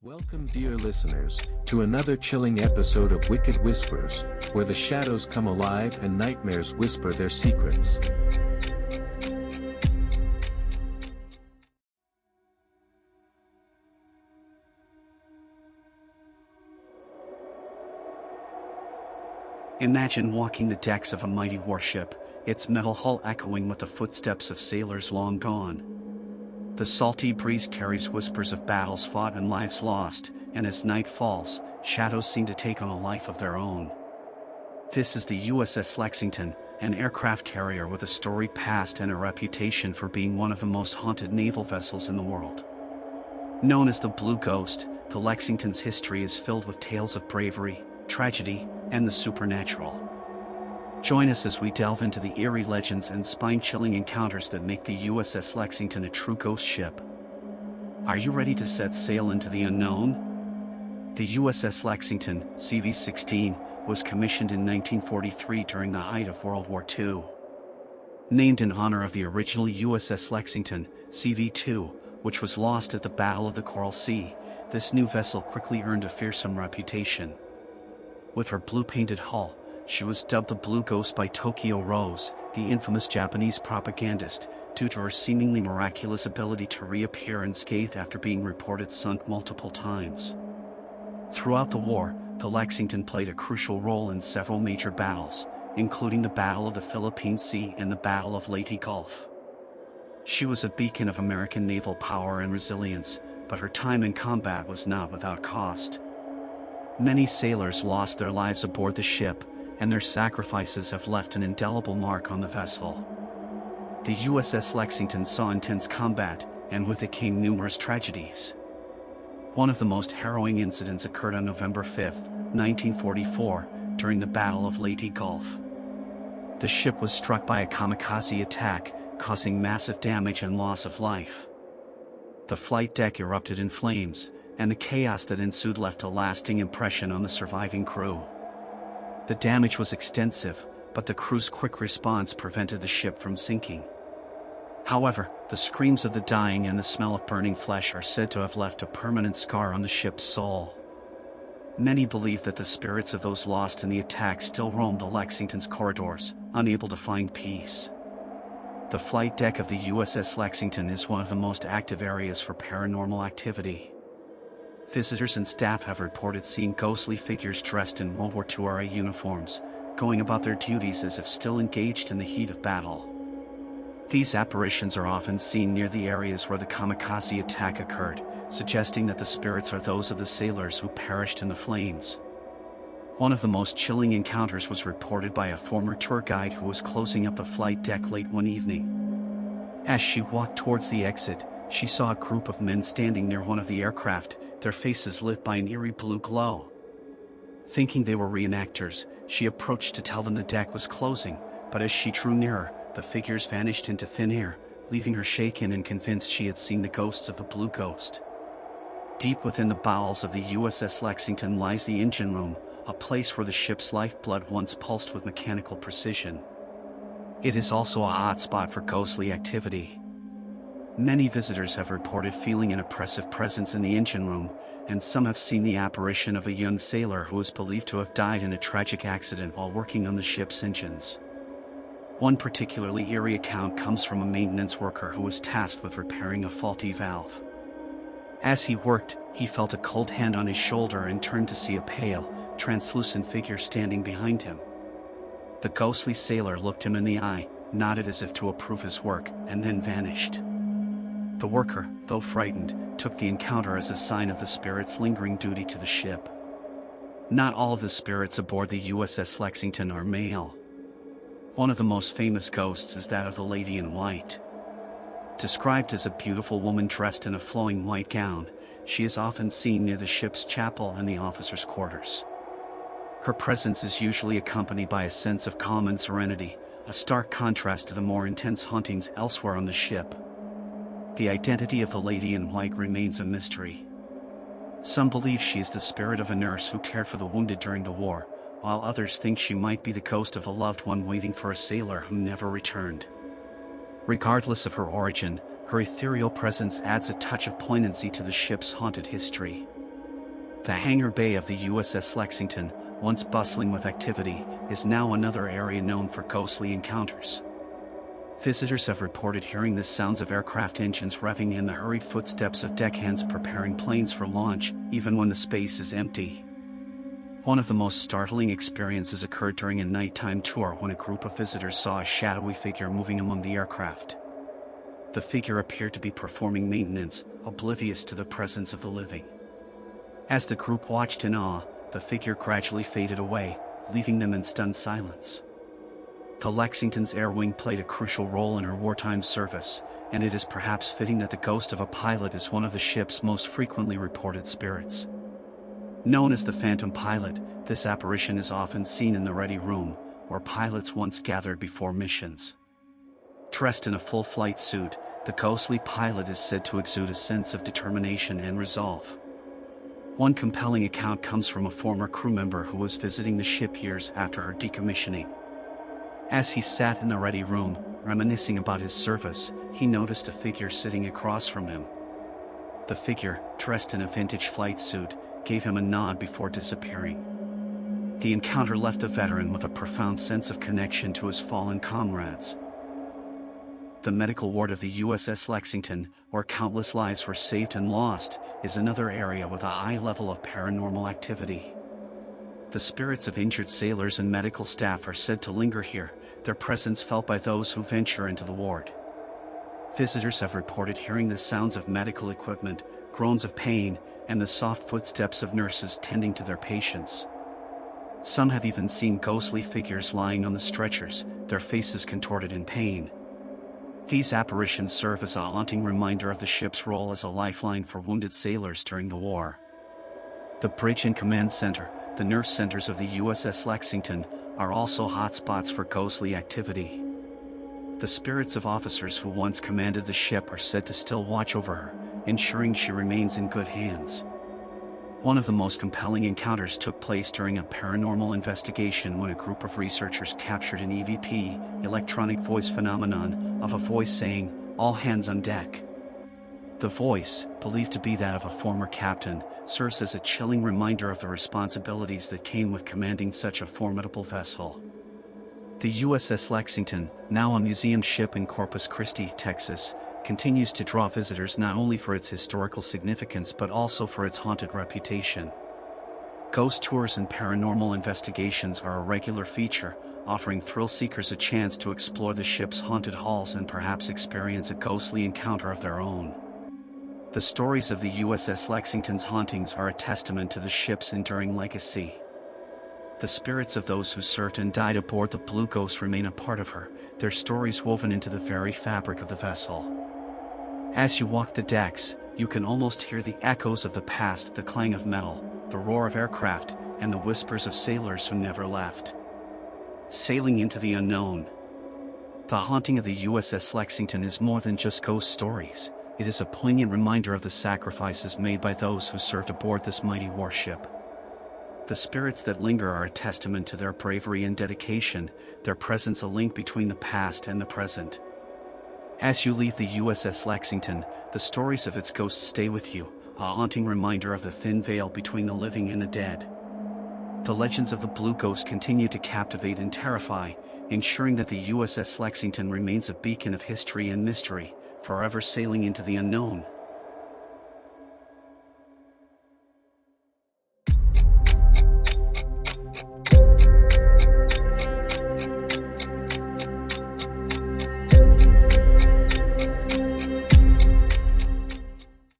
Welcome, dear listeners, to another chilling episode of Wicked Whispers, where the shadows come alive and nightmares whisper their secrets. Imagine walking the decks of a mighty warship, its metal hull echoing with the footsteps of sailors long gone. The salty breeze carries whispers of battles fought and lives lost, and as night falls, shadows seem to take on a life of their own. This is the USS Lexington, an aircraft carrier with a storied past and a reputation for being one of the most haunted naval vessels in the world. Known as the Blue Ghost, the Lexington's history is filled with tales of bravery, tragedy, and the supernatural. Join us as we delve into the eerie legends and spine-chilling encounters that make the USS Lexington a true ghost ship. Are you ready to set sail into the unknown? The USS Lexington, CV-16, was commissioned in 1943 during the height of World War II. Named in honor of the original USS Lexington, CV-2, which was lost at the Battle of the Coral Sea, this new vessel quickly earned a fearsome reputation. With her blue-painted hull, she was dubbed the Blue Ghost by Tokyo Rose, the infamous Japanese propagandist, due to her seemingly miraculous ability to reappear unscathed after being reported sunk multiple times. Throughout the war, the Lexington played a crucial role in several major battles, including the Battle of the Philippine Sea and the Battle of Leyte Gulf. She was a beacon of American naval power and resilience, but her time in combat was not without cost. Many sailors lost their lives aboard the ship, and their sacrifices have left an indelible mark on the vessel. The USS Lexington saw intense combat, and with it came numerous tragedies. One of the most harrowing incidents occurred on November 5, 1944, during the Battle of Leyte Gulf. The ship was struck by a kamikaze attack, causing massive damage and loss of life. The flight deck erupted in flames, and the chaos that ensued left a lasting impression on the surviving crew. The damage was extensive, but the crew's quick response prevented the ship from sinking. However, the screams of the dying and the smell of burning flesh are said to have left a permanent scar on the ship's soul. Many believe that the spirits of those lost in the attack still roam the Lexington's corridors, unable to find peace. The flight deck of the USS Lexington is one of the most active areas for paranormal activity. Visitors and staff have reported seeing ghostly figures dressed in World War II-era uniforms, going about their duties as if still engaged in the heat of battle. These apparitions are often seen near the areas where the kamikaze attack occurred, suggesting that the spirits are those of the sailors who perished in the flames. One of the most chilling encounters was reported by a former tour guide who was closing up the flight deck late one evening. As she walked towards the exit, she saw a group of men standing near one of the aircraft, their faces lit by an eerie blue glow. Thinking they were reenactors, she approached to tell them the deck was closing, but as she drew nearer, the figures vanished into thin air, leaving her shaken and convinced she had seen the ghosts of the Blue Ghost. Deep within the bowels of the USS Lexington lies the engine room, a place where the ship's lifeblood once pulsed with mechanical precision. It is also a hotspot for ghostly activity. Many visitors have reported feeling an oppressive presence in the engine room, and some have seen the apparition of a young sailor who is believed to have died in a tragic accident while working on the ship's engines. One particularly eerie account comes from a maintenance worker who was tasked with repairing a faulty valve. As he worked, he felt a cold hand on his shoulder and turned to see a pale, translucent figure standing behind him. The ghostly sailor looked him in the eye, nodded as if to approve his work, and then vanished. The worker, though frightened, took the encounter as a sign of the spirit's lingering duty to the ship. Not all of the spirits aboard the USS Lexington are male. One of the most famous ghosts is that of the Lady in White. Described as a beautiful woman dressed in a flowing white gown, she is often seen near the ship's chapel and the officers' quarters. Her presence is usually accompanied by a sense of calm and serenity, a stark contrast to the more intense hauntings elsewhere on the ship. The identity of the Lady in White remains a mystery. Some believe she is the spirit of a nurse who cared for the wounded during the war, while others think she might be the ghost of a loved one waiting for a sailor who never returned. Regardless of her origin, her ethereal presence adds a touch of poignancy to the ship's haunted history. The hangar bay of the USS Lexington, once bustling with activity, is now another area known for ghostly encounters. Visitors have reported hearing the sounds of aircraft engines revving and the hurried footsteps of deckhands preparing planes for launch, even when the space is empty. One of the most startling experiences occurred during a nighttime tour when a group of visitors saw a shadowy figure moving among the aircraft. The figure appeared to be performing maintenance, oblivious to the presence of the living. As the group watched in awe, the figure gradually faded away, leaving them in stunned silence. The Lexington's air wing played a crucial role in her wartime service, and it is perhaps fitting that the ghost of a pilot is one of the ship's most frequently reported spirits. Known as the Phantom Pilot, this apparition is often seen in the ready room, where pilots once gathered before missions. Dressed in a full flight suit, the ghostly pilot is said to exude a sense of determination and resolve. One compelling account comes from a former crew member who was visiting the ship years after her decommissioning. As he sat in the ready room, reminiscing about his service, he noticed a figure sitting across from him. The figure, dressed in a vintage flight suit, gave him a nod before disappearing. The encounter left the veteran with a profound sense of connection to his fallen comrades. The medical ward of the USS Lexington, where countless lives were saved and lost, is another area with a high level of paranormal activity. The spirits of injured sailors and medical staff are said to linger here, their presence felt by those who venture into the ward. Visitors have reported hearing the sounds of medical equipment, groans of pain, and the soft footsteps of nurses tending to their patients. Some have even seen ghostly figures lying on the stretchers, their faces contorted in pain. These apparitions serve as a haunting reminder of the ship's role as a lifeline for wounded sailors during the war. The bridge and command center, the nurse centers of the USS Lexington, are also hotspots for ghostly activity. The spirits of officers who once commanded the ship are said to still watch over her, ensuring she remains in good hands. One of the most compelling encounters took place during a paranormal investigation when a group of researchers captured an EVP, electronic voice phenomenon, of a voice saying, "All hands on deck." The voice, believed to be that of a former captain, serves as a chilling reminder of the responsibilities that came with commanding such a formidable vessel. The USS Lexington, now a museum ship in Corpus Christi, Texas, continues to draw visitors not only for its historical significance but also for its haunted reputation. Ghost tours and paranormal investigations are a regular feature, offering thrill seekers a chance to explore the ship's haunted halls and perhaps experience a ghostly encounter of their own. The stories of the USS Lexington's hauntings are a testament to the ship's enduring legacy. The spirits of those who served and died aboard the Blue Ghost remain a part of her, their stories woven into the very fabric of the vessel. As you walk the decks, you can almost hear the echoes of the past, the clang of metal, the roar of aircraft, and the whispers of sailors who never left. Sailing into the unknown. The haunting of the USS Lexington is more than just ghost stories. It is a poignant reminder of the sacrifices made by those who served aboard this mighty warship. The spirits that linger are a testament to their bravery and dedication, their presence a link between the past and the present. As you leave the USS Lexington, the stories of its ghosts stay with you, a haunting reminder of the thin veil between the living and the dead. The legends of the Blue Ghost continue to captivate and terrify, ensuring that the USS Lexington remains a beacon of history and mystery, forever sailing into the unknown.